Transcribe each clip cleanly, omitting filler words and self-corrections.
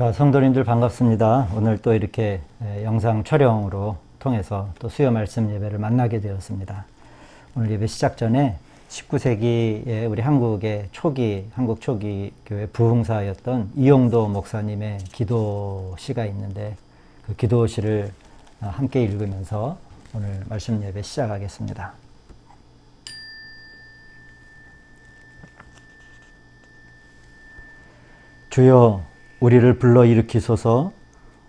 자, 성도님들 반갑습니다. 오늘 또 이렇게 영상 촬영으로 통해서 또 수요 말씀 예배를 만나게 되었습니다. 오늘 예배 시작 전에 19세기에 우리 한국 초기 교회 부흥사였던 이용도 목사님의 기도시가 있는데 그 기도시를 함께 읽으면서 오늘 말씀 예배 시작하겠습니다. 주여 우리를 불러 일으키소서.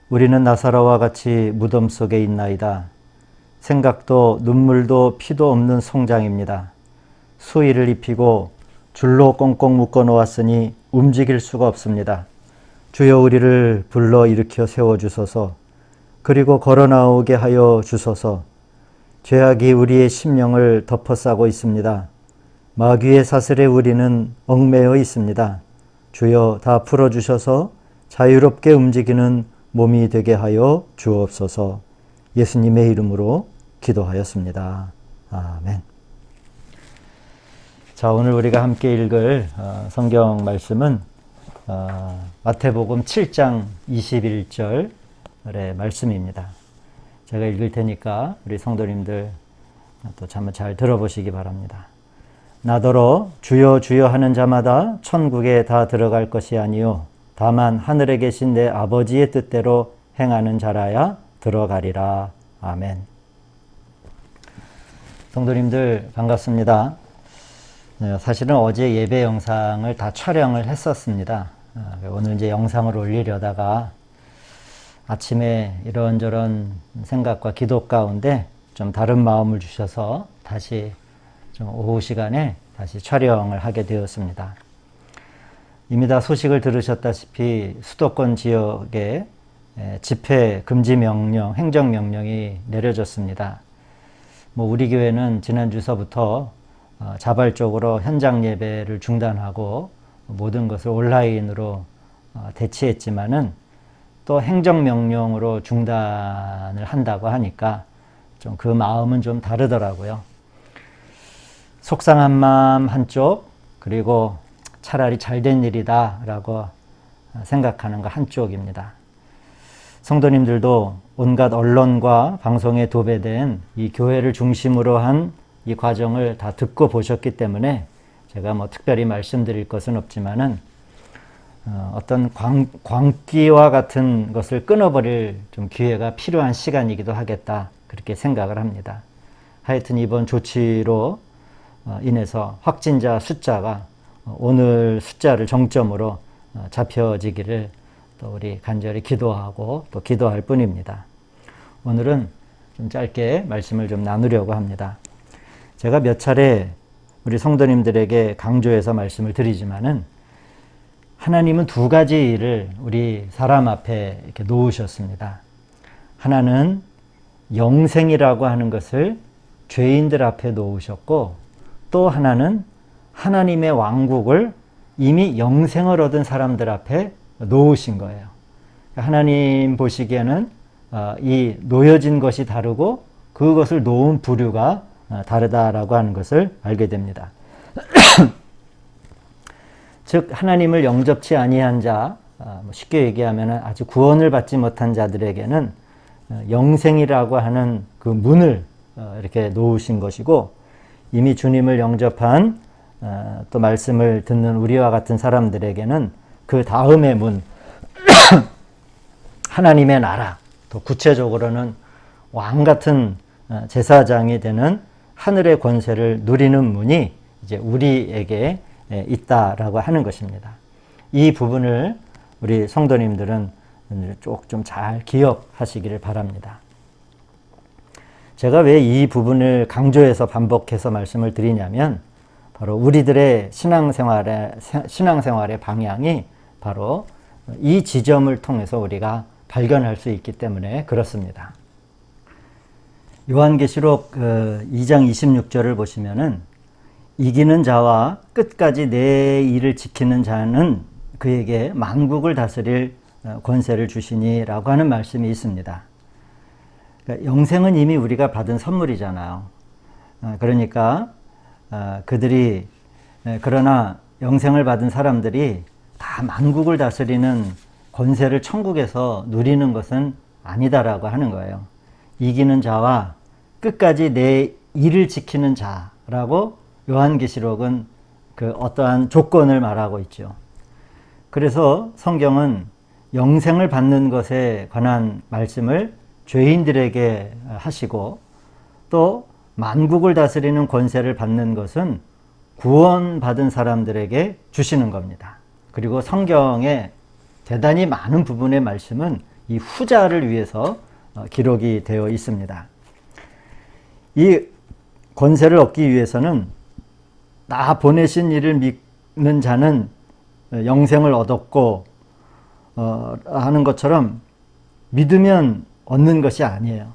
우리는 나사로와 같이 무덤 속에 있나이다. 생각도 눈물도 피도 없는 송장입니다. 수의를 입히고 줄로 꽁꽁 묶어 놓았으니 움직일 수가 없습니다. 주여 우리를 불러 일으켜 세워주소서. 그리고 걸어 나오게 하여 주소서. 죄악이 우리의 심령을 덮어싸고 있습니다. 마귀의 사슬에 우리는 얽매여 있습니다. 주여 다 풀어주셔서 자유롭게 움직이는 몸이 되게 하여 주옵소서. 예수님의 이름으로 기도하였습니다. 아멘. 자, 오늘 우리가 함께 읽을 성경 말씀은 마태복음 7장 21절의 말씀입니다. 제가 읽을 테니까 우리 성도님들 또 한번 잘 들어보시기 바랍니다. 나더러 주여 주여 하는 자마다 천국에 다 들어갈 것이 아니요 다만 하늘에 계신 내 아버지의 뜻대로 행하는 자라야 들어가리라. 아멘. 성도님들 반갑습니다. 사실은 어제 예배 영상을 다 촬영을 했었습니다. 오늘 이제 영상을 올리려다가 아침에 이런저런 생각과 기도 가운데 좀 다른 마음을 주셔서 다시 좀 오후 시간에 다시 촬영을 하게 되었습니다. 이미 다 소식을 들으셨다시피 수도권 지역에 집회 금지 명령, 행정명령이 내려졌습니다. 우리 교회는 지난주서부터 자발적으로 현장 예배를 중단하고 모든 것을 온라인으로 대체했지만은 또 행정명령으로 중단을 한다고 하니까 좀 그 마음은 좀 다르더라고요. 속상한 마음 한쪽, 그리고 차라리 잘된 일이다 라고 생각하는 거 한쪽입니다. 성도님들도 온갖 언론과 방송에 도배된 이 교회를 중심으로 한 이 과정을 다 듣고 보셨기 때문에 제가 특별히 말씀드릴 것은 없지만은 어떤 광기와 같은 것을 끊어버릴 좀 기회가 필요한 시간이기도 하겠다, 그렇게 생각을 합니다. 하여튼 이번 조치로 인해서 확진자 숫자가 오늘 숫자를 정점으로 잡혀지기를 또 우리 간절히 기도하고 또 기도할 뿐입니다. 오늘은 좀 짧게 말씀을 좀 나누려고 합니다. 제가 몇 차례 우리 성도님들에게 강조해서 말씀을 드리지만은 하나님은 두 가지 일을 우리 사람 앞에 이렇게 놓으셨습니다. 하나는 영생이라고 하는 것을 죄인들 앞에 놓으셨고, 또 하나는 하나님의 왕국을 이미 영생을 얻은 사람들 앞에 놓으신 거예요. 하나님 보시기에는 이 놓여진 것이 다르고 그것을 놓은 부류가 다르다라고 하는 것을 알게 됩니다. 즉 하나님을 영접치 아니한 자, 쉽게 얘기하면 아직 구원을 받지 못한 자들에게는 영생이라고 하는 그 문을 이렇게 놓으신 것이고, 이미 주님을 영접한 또 말씀을 듣는 우리와 같은 사람들에게는 그 다음의 문, 하나님의 나라, 또 구체적으로는 왕 같은 제사장이 되는 하늘의 권세를 누리는 문이 이제 우리에게 있다라고 하는 것입니다. 이 부분을 우리 성도님들은 좀 잘 기억하시기를 바랍니다. 제가 왜 이 부분을 강조해서 반복해서 말씀을 드리냐면, 바로 우리들의 신앙생활의 방향이 바로 이 지점을 통해서 우리가 발견할 수 있기 때문에 그렇습니다. 요한계시록 2장 26절을 보시면은 이기는 자와 끝까지 내 일을 지키는 자는 그에게 만국을 다스릴 권세를 주시니라고 하는 말씀이 있습니다. 그러니까 영생은 이미 우리가 받은 선물이잖아요. 그러니까 그러나 영생을 받은 사람들이 다 만국을 다스리는 권세를 천국에서 누리는 것은 아니다라고 하는 거예요. 이기는 자와 끝까지 내 일을 지키는 자라고 요한계시록은 그 어떠한 조건을 말하고 있죠. 그래서 성경은 영생을 받는 것에 관한 말씀을 죄인들에게 하시고 또 만국을 다스리는 권세를 받는 것은 구원받은 사람들에게 주시는 겁니다. 그리고 성경의 대단히 많은 부분의 말씀은 이 후자를 위해서 기록이 되어 있습니다. 이 권세를 얻기 위해서는 나 보내신 이를 믿는 자는 영생을 얻었고 하는 것처럼 믿으면 얻는 것이 아니에요.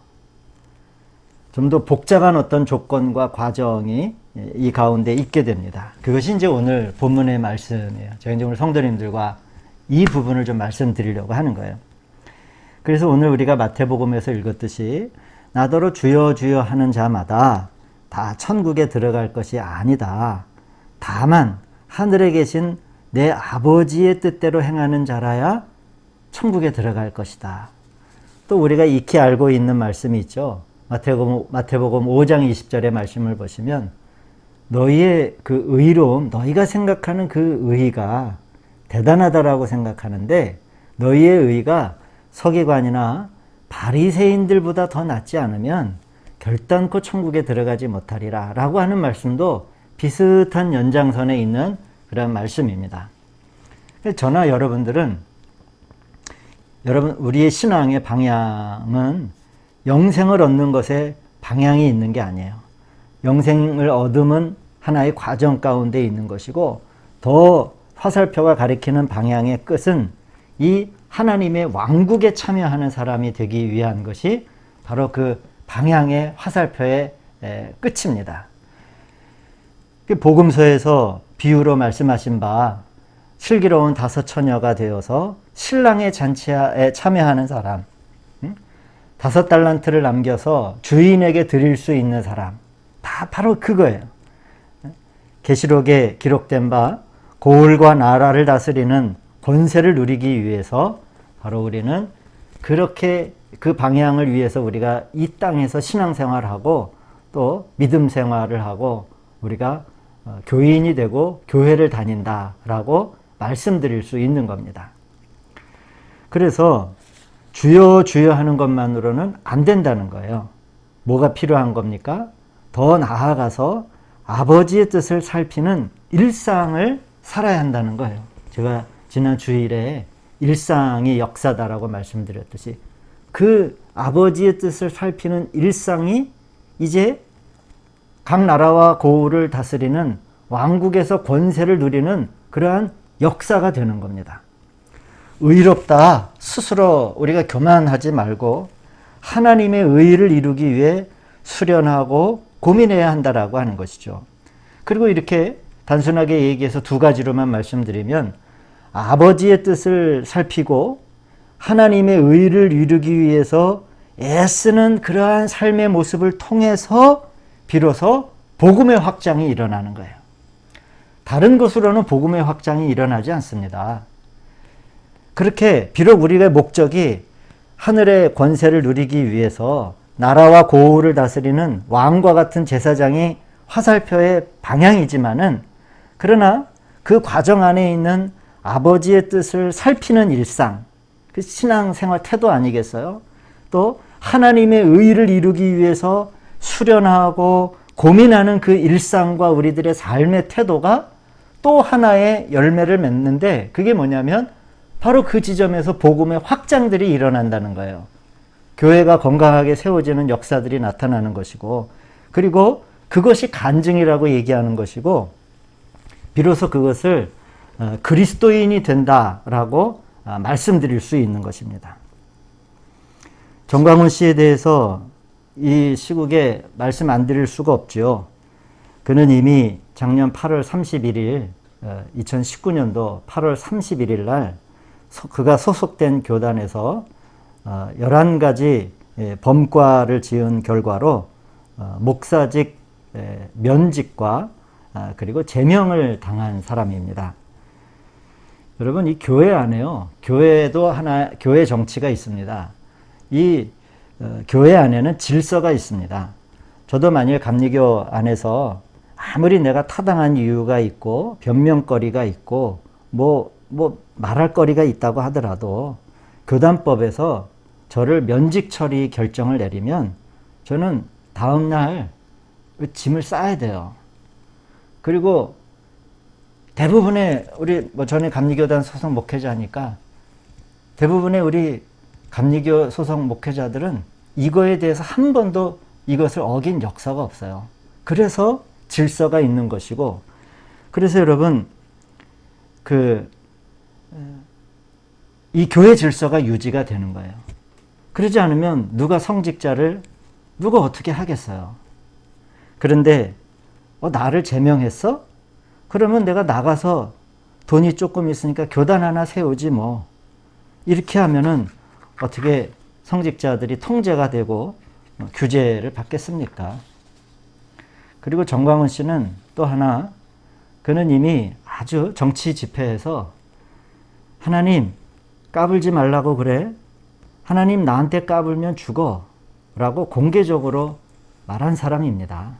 좀 더 복잡한 어떤 조건과 과정이 이 가운데 있게 됩니다. 그것이 이제 오늘 본문의 말씀이에요. 제가 이제 오늘 성도님들과 이 부분을 좀 말씀드리려고 하는 거예요. 그래서 오늘 우리가 마태복음에서 읽었듯이 나더러 주여 주여 하는 자마다 다 천국에 들어갈 것이 아니다. 다만 하늘에 계신 내 아버지의 뜻대로 행하는 자라야 천국에 들어갈 것이다. 또 우리가 익히 알고 있는 말씀이 있죠. 마태복음 5장 20절의 말씀을 보시면 너희의 그 의로움, 너희가 생각하는 그 의가 대단하다라고 생각하는데 너희의 의가 서기관이나 바리새인들보다 더 낫지 않으면 결단코 천국에 들어가지 못하리라 라고 하는 말씀도 비슷한 연장선에 있는 그런 말씀입니다. 저나 여러분들은 우리의 신앙의 방향은 영생을 얻는 것에 방향이 있는 게 아니에요. 영생을 얻음은 하나의 과정 가운데 있는 것이고 더 화살표가 가리키는 방향의 끝은 이 하나님의 왕국에 참여하는 사람이 되기 위한 것이 바로 그 방향의 화살표의 끝입니다. 복음서에서 비유로 말씀하신 바 슬기로운 5 처녀가 되어서 신랑의 잔치에 참여하는 사람, 5 달란트를 남겨서 주인에게 드릴 수 있는 사람, 다 바로 그거예요. 계시록에 기록된 바 고을과 나라를 다스리는 권세를 누리기 위해서 바로 우리는 그렇게 그 방향을 위해서 우리가 이 땅에서 신앙생활하고 또 믿음 생활을 하고 우리가 교인이 되고 교회를 다닌다라고 말씀드릴 수 있는 겁니다. 그래서 주여 주여 하는 것만으로는 안 된다는 거예요. 뭐가 필요한 겁니까? 더 나아가서 아버지의 뜻을 살피는 일상을 살아야 한다는 거예요. 제가 지난 주일에 일상이 역사다라고 말씀드렸듯이 그 아버지의 뜻을 살피는 일상이 이제 각 나라와 고을을 다스리는 왕국에서 권세를 누리는 그러한 역사가 되는 겁니다. 의롭다 스스로 우리가 교만하지 말고 하나님의 의를 이루기 위해 수련하고 고민해야 한다라고 하는 것이죠. 그리고 이렇게 단순하게 얘기해서 2가지로만 말씀드리면 아버지의 뜻을 살피고 하나님의 의를 이루기 위해서 애쓰는 그러한 삶의 모습을 통해서 비로소 복음의 확장이 일어나는 거예요. 다른 것으로는 복음의 확장이 일어나지 않습니다. 그렇게 비록 우리의 목적이 하늘의 권세를 누리기 위해서 나라와 고을을 다스리는 왕과 같은 제사장이 화살표의 방향이지만은 그러나 그 과정 안에 있는 아버지의 뜻을 살피는 일상, 그 신앙생활 태도 아니겠어요? 또 하나님의 의를 이루기 위해서 수련하고 고민하는 그 일상과 우리들의 삶의 태도가 또 하나의 열매를 맺는데 그게 뭐냐면 바로 그 지점에서 복음의 확장들이 일어난다는 거예요. 교회가 건강하게 세워지는 역사들이 나타나는 것이고 그리고 그것이 간증이라고 얘기하는 것이고 비로소 그것을 그리스도인이 된다라고 말씀드릴 수 있는 것입니다. 정광훈 씨에 대해서 이 시국에 말씀 안 드릴 수가 없죠. 그는 이미 작년 8월 31일 2019년도 8월 31일 날 그가 소속된 교단에서 11가지 범과를 지은 결과로 목사직 면직과 그리고 제명을 당한 사람입니다. 여러분, 이 교회 안에요. 교회도 교회 정치가 있습니다. 이 교회 안에는 질서가 있습니다. 저도 만일 감리교 안에서 아무리 내가 타당한 이유가 있고 변명거리가 있고 뭐 말할 거리가 있다고 하더라도 교단법에서 저를 면직 처리 결정을 내리면 저는 다음날 짐을 싸야 돼요. 그리고 대부분의 우리 전에 감리교단 소속 목회자니까 대부분의 우리 감리교 소속 목회자들은 이거에 대해서 한 번도 이것을 어긴 역사가 없어요. 그래서 질서가 있는 것이고, 그래서 여러분 이 교회 질서가 유지가 되는 거예요. 그러지 않으면 누가 성직자를 누가 어떻게 하겠어요. 그런데 나를 제명했어? 그러면 내가 나가서 돈이 조금 있으니까 교단 하나 세우지 뭐. 이렇게 하면은 어떻게 성직자들이 통제가 되고 규제를 받겠습니까? 그리고 정광훈 씨는 또 하나, 그는 이미 아주 정치 집회에서 하나님 까불지 말라고 그래? 하나님 나한테 까불면 죽어 라고 공개적으로 말한 사람입니다.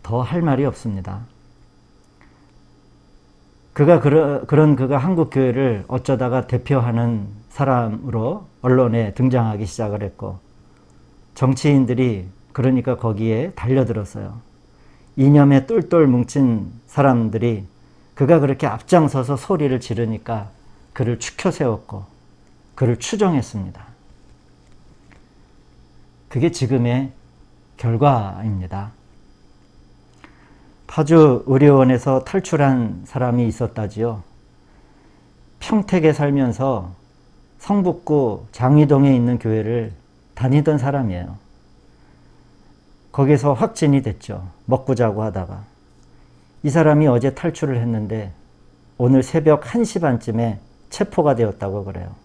더 할 말이 없습니다. 그가 한국 교회를 어쩌다가 대표하는 사람으로 언론에 등장하기 시작을 했고, 정치인들이 그러니까 거기에 달려들었어요. 이념에 똘똘 뭉친 사람들이 그가 그렇게 앞장서서 소리를 지르니까 그를 추켜 세웠고 그를 추종했습니다. 그게 지금의 결과입니다. 파주 의료원에서 탈출한 사람이 있었다지요. 평택에 살면서 성북구 장위동에 있는 교회를 다니던 사람이에요. 거기서 확진이 됐죠. 먹고 자고 하다가. 이 사람이 어제 탈출을 했는데 오늘 새벽 1시 반쯤에 체포가 되었다고 그래요.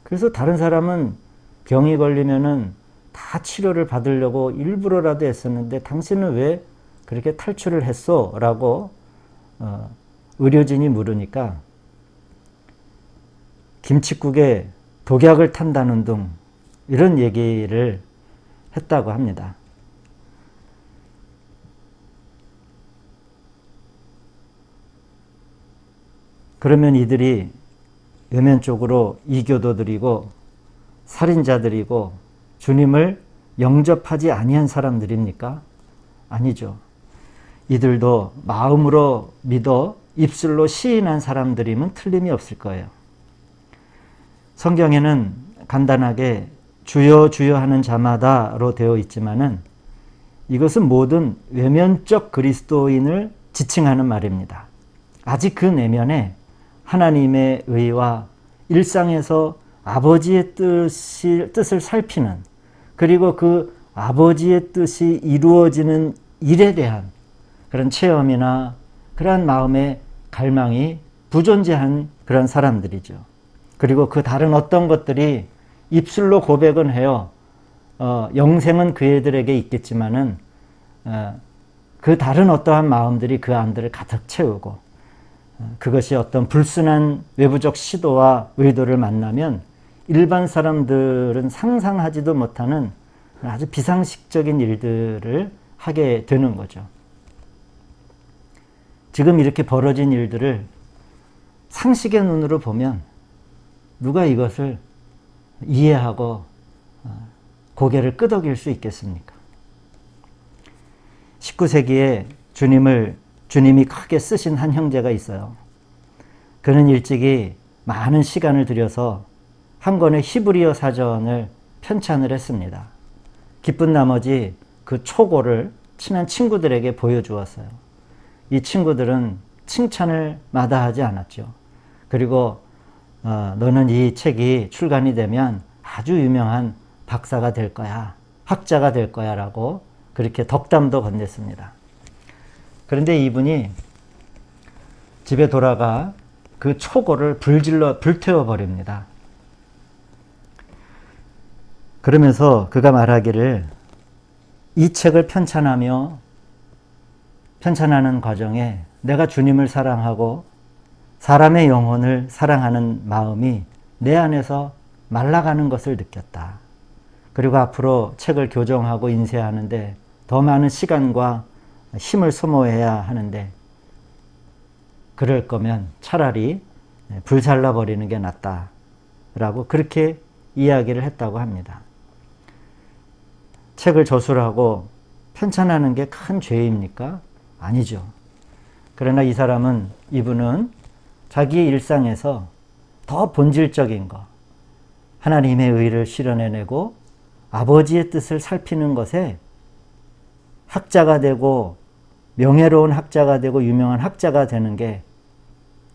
그래서 다른 사람은 병이 걸리면은 다 치료를 받으려고 일부러라도 했었는데 당신은 왜 그렇게 탈출을 했어? 라고 의료진이 물으니까 김칫국에 독약을 탄다는 등 이런 얘기를 했다고 합니다. 그러면 이들이 외면적으로 이교도들이고 살인자들이고 주님을 영접하지 아니한 사람들입니까? 아니죠. 이들도 마음으로 믿어 입술로 시인한 사람들이면 틀림이 없을 거예요. 성경에는 간단하게 주여 주여 하는 자마다로 되어 있지만은 이것은 모든 외면적 그리스도인을 지칭하는 말입니다. 아직 그 내면에 하나님의 의와 일상에서 아버지의 뜻을 살피는, 그리고 그 아버지의 뜻이 이루어지는 일에 대한 그런 체험이나 그러한 마음의 갈망이 부존재한 그런 사람들이죠. 그리고 그 다른 어떤 것들이 입술로 고백은 해요. 영생은 그애들에게 있겠지만은 그 다른 어떠한 마음들이 그 안들을 가득 채우고, 그것이 어떤 불순한 외부적 시도와 의도를 만나면 일반 사람들은 상상하지도 못하는 아주 비상식적인 일들을 하게 되는 거죠. 지금 이렇게 벌어진 일들을 상식의 눈으로 보면 누가 이것을 이해하고 고개를 끄덕일 수 있겠습니까? 19세기에 주님이 크게 쓰신 한 형제가 있어요. 그는 일찍이 많은 시간을 들여서 한 권의 히브리어 사전을 편찬을 했습니다. 기쁜 나머지 그 초고를 친한 친구들에게 보여주었어요. 이 친구들은 칭찬을 마다하지 않았죠. 그리고 너는 이 책이 출간이 되면 아주 유명한 박사가 될 거야, 학자가 될 거야 라고 그렇게 덕담도 건넸습니다. 그런데 이분이 집에 돌아가 그 초고를 불태워 버립니다. 그러면서 그가 말하기를 이 책을 편찬하는 과정에 내가 주님을 사랑하고 사람의 영혼을 사랑하는 마음이 내 안에서 말라가는 것을 느꼈다. 그리고 앞으로 책을 교정하고 인쇄하는데 더 많은 시간과 힘을 소모해야 하는데 그럴 거면 차라리 불살라 버리는 게 낫다 라고 그렇게 이야기를 했다고 합니다. 책을 저술하고 편찬하는 게 큰 죄입니까? 아니죠. 그러나 이분은 자기의 일상에서 더 본질적인 것, 하나님의 의를 실현해내고 아버지의 뜻을 살피는 것에 학자가 되고 명예로운 학자가 되고 유명한 학자가 되는 게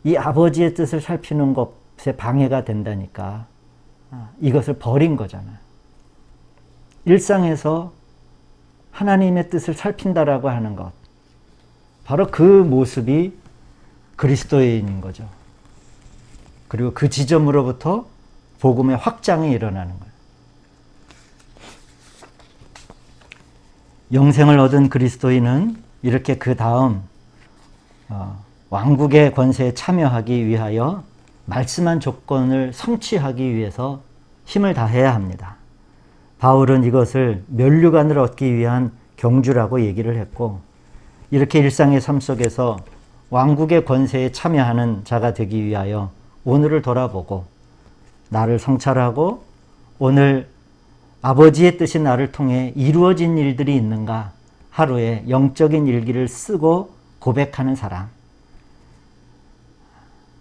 이 아버지의 뜻을 살피는 것에 방해가 된다니까. 이것을 버린 거잖아요. 일상에서 하나님의 뜻을 살핀다라고 하는 것. 바로 그 모습이 그리스도인인 거죠. 그리고 그 지점으로부터 복음의 확장이 일어나는 거예요. 영생을 얻은 그리스도인은 이렇게 그 다음 왕국의 권세에 참여하기 위하여 말씀한 조건을 성취하기 위해서 힘을 다해야 합니다. 바울은 이것을 면류관을 얻기 위한 경주라고 얘기를 했고, 이렇게 일상의 삶 속에서 왕국의 권세에 참여하는 자가 되기 위하여 오늘을 돌아보고 나를 성찰하고 오늘 아버지의 뜻이 나를 통해 이루어진 일들이 있는가 하루에 영적인 일기를 쓰고 고백하는 사람,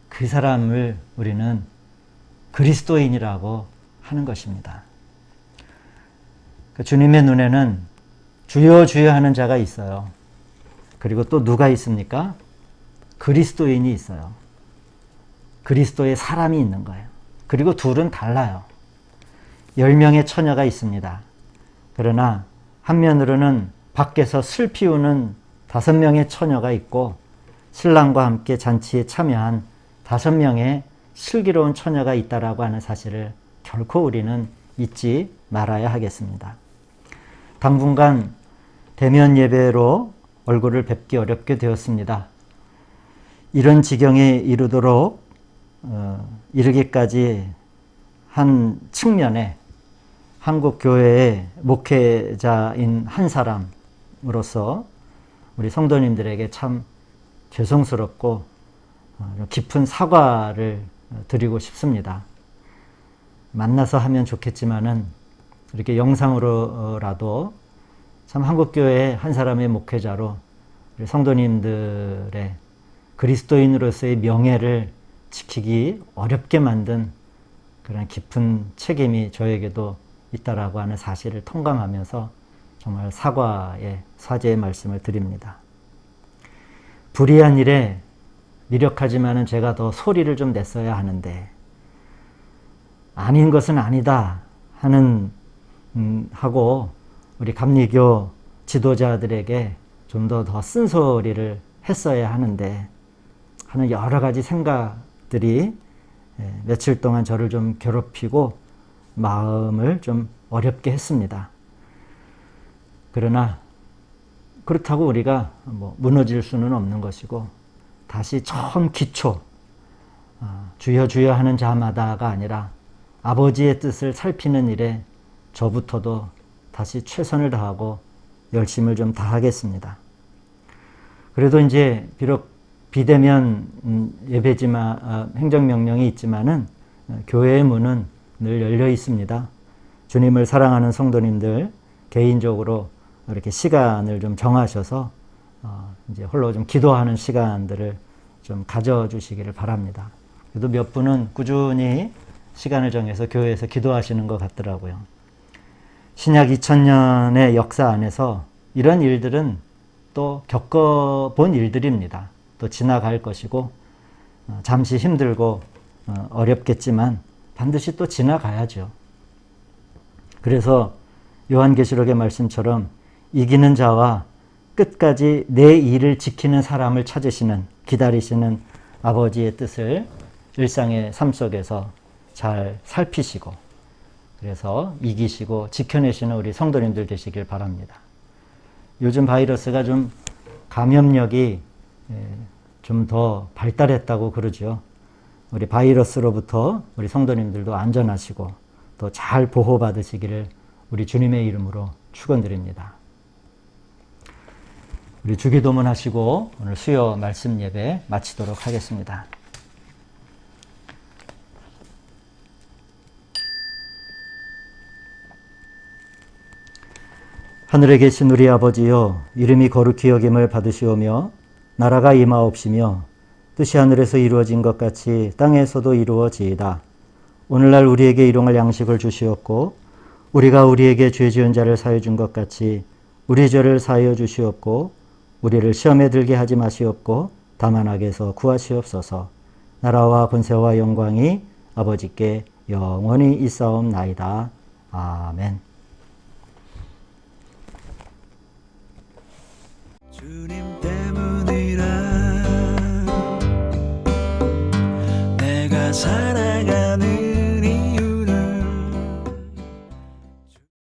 그 사람을 우리는 그리스도인이라고 하는 것입니다. 주님의 눈에는 주여 주여 하는 자가 있어요. 그리고 또 누가 있습니까? 그리스도인이 있어요. 그리스도의 사람이 있는 거예요. 그리고 둘은 달라요. 10명의 처녀가 있습니다. 그러나 한면으로는 밖에서 슬 피우는 5명의 처녀가 있고 신랑과 함께 잔치에 참여한 5명의 슬기로운 처녀가 있다라고 하는 사실을 결코 우리는 잊지 말아야 하겠습니다. 당분간 대면 예배로 얼굴을 뵙기 어렵게 되었습니다. 이런 지경에 이르기까지 한 측면에 한국 교회의 목회자인 한 사람으로서 우리 성도님들에게 참 죄송스럽고 깊은 사과를 드리고 싶습니다. 만나서 하면 좋겠지만은 이렇게 영상으로라도 참 한국교회의 한 사람의 목회자로 우리 성도님들의 그리스도인으로서의 명예를 지키기 어렵게 만든 그런 깊은 책임이 저에게도 있다라고 하는 사실을 통감하면서 정말 사죄의 말씀을 드립니다. 불의한 일에 미력하지만은 제가 더 소리를 좀 냈어야 하는데 아닌 것은 아니다 하고 우리 감리교 지도자들에게 좀 더 쓴소리를 했어야 하는데 하는 여러 가지 생각들이 며칠 동안 저를 좀 괴롭히고 마음을 좀 어렵게 했습니다. 그러나 그렇다고 우리가 무너질 수는 없는 것이고 다시 처음 기초, 주여 주여 하는 자마다가 아니라 아버지의 뜻을 살피는 일에 저부터도 다시 최선을 다하고 열심을 좀 다하겠습니다. 그래도 이제 비록 비대면 예배지만 행정명령이 있지만은 교회의 문은 늘 열려 있습니다. 주님을 사랑하는 성도님들 개인적으로 이렇게 시간을 좀 정하셔서 이제 홀로 좀 기도하는 시간들을 좀 가져주시기를 바랍니다. 그래도 몇 분은 꾸준히 시간을 정해서 교회에서 기도하시는 것 같더라고요. 신약 2000년의 역사 안에서 이런 일들은 또 겪어본 일들입니다. 또 지나갈 것이고 잠시 힘들고 어렵겠지만 반드시 또 지나가야죠. 그래서 요한계시록의 말씀처럼 이기는 자와 끝까지 내 일을 지키는 사람을 찾으시는, 기다리시는 아버지의 뜻을 일상의 삶 속에서 잘 살피시고 그래서 이기시고 지켜내시는 우리 성도님들 되시길 바랍니다. 요즘 바이러스가 좀 감염력이 좀 더 발달했다고 그러죠. 우리 바이러스로부터 우리 성도님들도 안전하시고 또 잘 보호받으시기를 우리 주님의 이름으로 축원드립니다. 우리 주기도문 하시고 오늘 수요 말씀 예배 마치도록 하겠습니다. 하늘에 계신 우리 아버지여, 이름이 거룩히 여김을 받으시오며 나라가 임하옵시며 뜻이 하늘에서 이루어진 것 같이 땅에서도 이루어지이다. 오늘날 우리에게 일용할 양식을 주시옵고 우리가 우리에게 죄 지은 자를 사하여 준 것 같이 우리 죄를 사하여 주시옵고 우리를 시험에 들게 하지 마시옵고 다만 악에서 구하시옵소서. 나라와 권세와 영광이 아버지께 영원히 있사옵나이다. 아멘. 주님 때문이라 내가 살